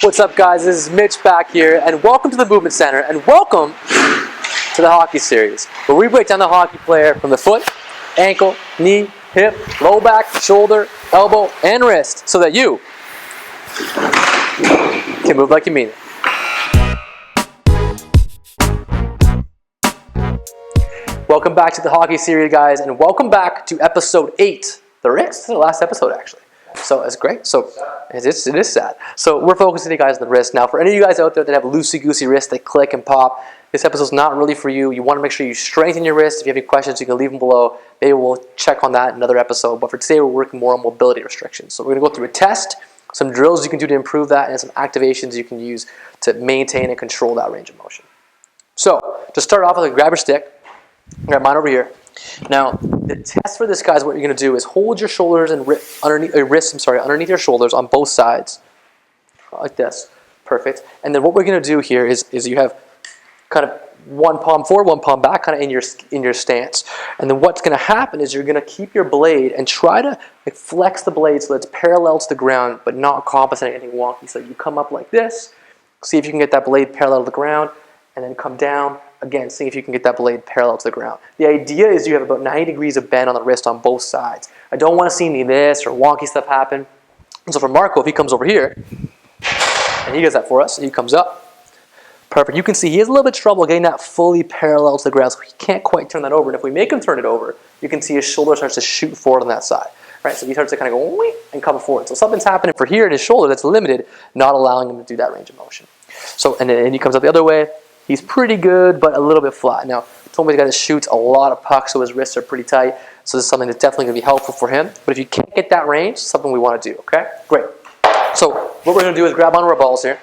What's up, guys? This is Mitch back here, and welcome to the Movement Center, and welcome to the hockey series, where we break down the hockey player from the foot, ankle, knee, hip, low back, shoulder, elbow, and wrist, so that you can move like you mean it. Welcome back to the hockey series, guys, and welcome back to episode 8. The last episode, actually. So it's great. So it is sad. So we're focusing you guys on the wrist. Now, for any of you guys out there that have loosey-goosey wrists that click and pop, this episode's not really for you. You want to make sure you strengthen your wrist. If you have any questions, you can leave them below. Maybe we'll check on that in another episode. But for today, we're working more on mobility restrictions. So we're going to go through a test, some drills you can do to improve that, and some activations you can use to maintain and control that range of motion. So to start off with, grab your stick. Grab mine over here. Now, the test for this, guys, what you're going to do is hold your shoulders and wrists underneath your shoulders on both sides, like this. Perfect. And then what we're going to do here is you have kind of one palm forward, one palm back, kind of in your stance. And then what's going to happen is you're going to keep your blade and try to flex the blade so that it's parallel to the ground, but not compensating anything wonky. So you come up like this. See if you can get that blade parallel to the ground, and then come down. Again, see if you can get that blade parallel to the ground. The idea is you have about 90 degrees of bend on the wrist on both sides. I don't want to see any of this or wonky stuff happen. And so for Marco, if he comes over here, and he does that for us, he comes up. Perfect. You can see he has a little bit of trouble getting that fully parallel to the ground, so he can't quite turn that over. And if we make him turn it over, you can see his shoulder starts to shoot forward on that side. Right? So he starts to kind of go wing and come forward. So something's happening for here in his shoulder that's limited, not allowing him to do that range of motion. So, and then he comes up the other way. He's pretty good, but a little bit flat. Now, told me the guy that shoots a lot of pucks, so his wrists are pretty tight. So this is something that's definitely going to be helpful for him. But if you can't get that range, it's something we want to do, okay? Great. So what we're going to do is grab onto our balls here,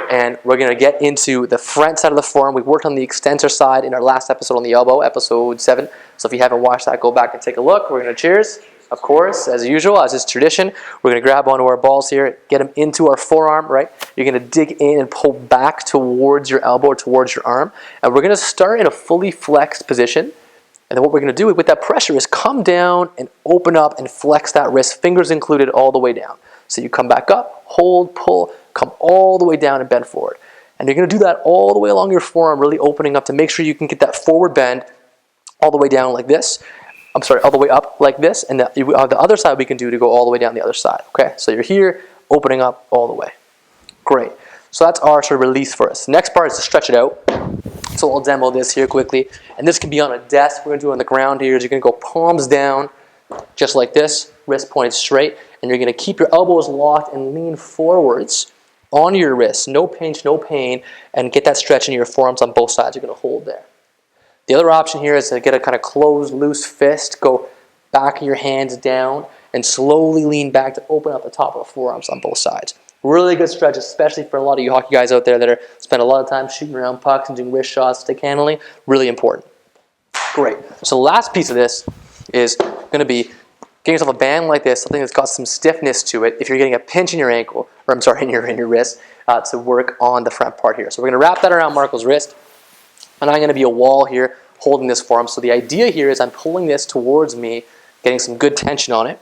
and we're going to get into the front side of the forearm. We worked on the extensor side in our last episode on the elbow, episode 7. So if you haven't watched that, go back and take a look. We're going to cheers. Of course, as usual, as is tradition, we're going to grab onto our balls here, get them into our forearm, right? You're going to dig in and pull back towards your elbow or towards your arm. And we're going to start in a fully flexed position. And then what we're going to do with that pressure is come down and open up and flex that wrist, fingers included, all the way down. So you come back up, hold, pull, come all the way down and bend forward. And you're going to do that all the way along your forearm, really opening up to make sure you can get that forward bend all the way down like this. I'm sorry, all the way up like this, and the other side we can do to go all the way down the other side, okay? So you're here, opening up all the way. Great. So that's our sort of release for us. The next part is to stretch it out. So I'll demo this here quickly. And this can be on a desk. We're going to do it on the ground here. You're going to go palms down, just like this, wrist pointed straight, and you're going to keep your elbows locked and lean forwards on your wrists. No pinch, no pain, and get that stretch in your forearms on both sides. You're going to hold there. The other option here is to get a kind of closed, loose fist, go back of your hands down, and slowly lean back to open up the top of the forearms on both sides. Really good stretch, especially for a lot of you hockey guys out there that spend a lot of time shooting around pucks and doing wrist shots, stick handling. Really important. Great. So the last piece of this is going to be getting yourself a band like this, something that's got some stiffness to it. If you're getting a pinch in your ankle, or I'm sorry, in your wrist, to work on the front part here. So we're going to wrap that around Marco's wrist. And I'm going to be a wall here holding this for him. So the idea here is I'm pulling this towards me, getting some good tension on it.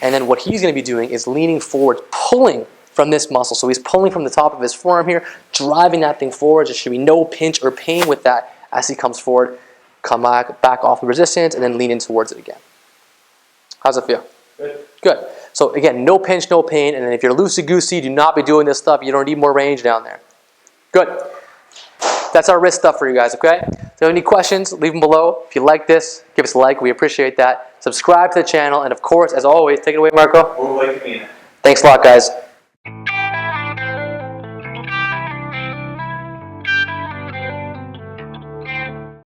And then what he's going to be doing is leaning forward, pulling from this muscle. So he's pulling from the top of his forearm here, driving that thing forward. There should be no pinch or pain with that as he comes forward. Come back off the resistance, and then lean in towards it again. How's it feel? Good. Good. So again, no pinch, no pain. And then if you're loosey-goosey, do not be doing this stuff. You don't need more range down there. Good. That's our wrist stuff for you guys, okay? If you have any questions, leave them below. If you like this, give us a like. We appreciate that. Subscribe to the channel. And of course, as always, take it away, Marco. Move like you mean it. Thanks a lot, guys.